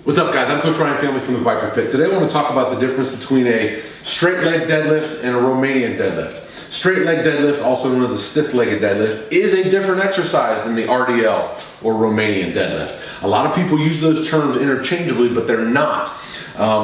What's up, guys? I'm Coach Ryan Family from the VIPAR Pit. Today I want to talk about the difference between a straight leg deadlift and a Romanian deadlift. Straight leg deadlift, also known as a stiff-legged deadlift, is a different exercise than the RDL or Romanian deadlift. A lot of people use those terms interchangeably, but they're not.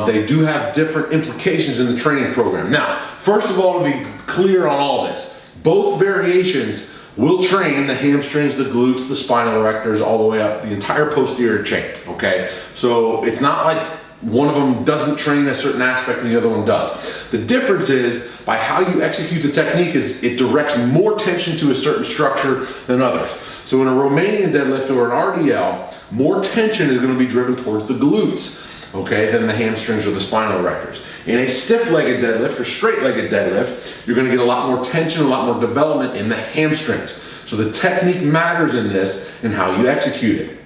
They do have different implications in the training program. Now, first of all, to be clear on all this, both variations will train the hamstrings, the glutes, the spinal erectors, all the way up the entire posterior chain, okay? So it's not like one of them doesn't train a certain aspect and the other one does. The difference is by how you execute the technique is it directs more tension to a certain structure than others. So in a Romanian deadlift or an RDL, more tension is going to be driven towards the glutes, okay, than the hamstrings or the spinal erectors. In a stiff-legged deadlift or straight-legged deadlift, you're going to get a lot more tension, a lot more development in the hamstrings. So the technique matters in this and how you execute it.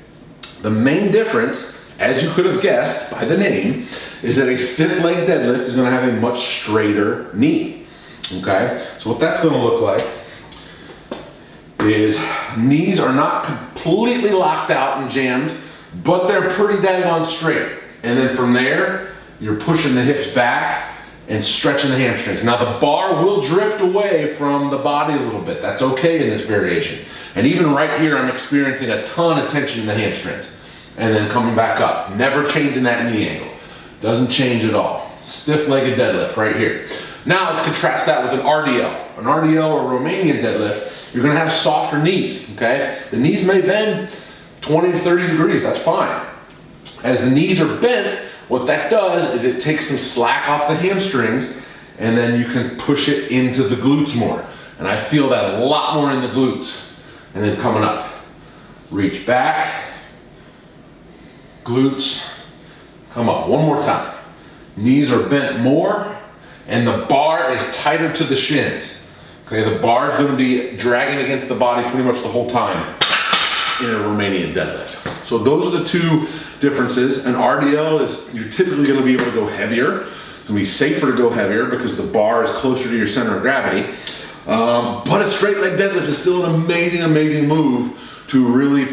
The main difference, as you could have guessed by the name, is that a stiff-legged deadlift is going to have a much straighter knee. Okay, so what that's going to look like is knees are not completely locked out and jammed, but they're pretty daggone straight. And then from there, you're pushing the hips back and stretching the hamstrings. Now the bar will drift away from the body a little bit. That's okay in this variation. And even right here, I'm experiencing a ton of tension in the hamstrings. And then coming back up, never changing that knee angle. Doesn't change at all. Stiff-legged deadlift right here. Now let's contrast that with an RDL. An RDL or Romanian deadlift, you're gonna have softer knees, okay? The knees may bend 20 to 30 degrees, that's fine. As the knees are bent, what that does is it takes some slack off the hamstrings and then you can push it into the glutes more. And I feel that a lot more in the glutes. And then coming up, reach back, glutes, come up, one more time. Knees are bent more and the bar is tighter to the shins. Okay, the bar is gonna be dragging against the body pretty much the whole time in a Romanian deadlift. So those are the two differences. An RDL is, you're typically gonna be able to go heavier. It's gonna be safer to go heavier because the bar is closer to your center of gravity. But a straight leg deadlift is still an amazing, amazing move to really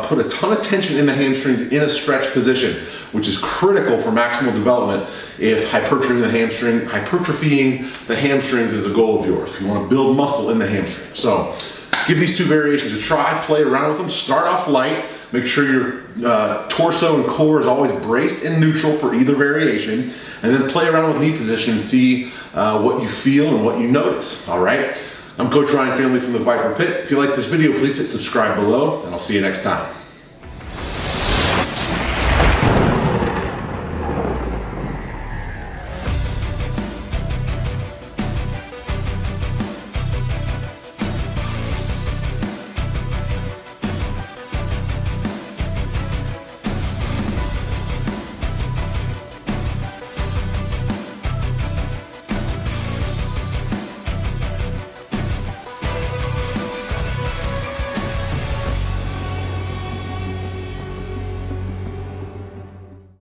put a ton of tension in the hamstrings in a stretch position, which is critical for maximal development if hypertrophying the hamstrings is a goal of yours. If you wanna build muscle in the hamstring. So give these two variations a try, play around with them, start off light, make sure your torso and core is always braced and neutral for either variation, and then play around with knee position and see what you feel and what you notice, all right? I'm Coach Ryan Family from the VIPAR Pit. If you like this video, please hit subscribe below, and I'll see you next time.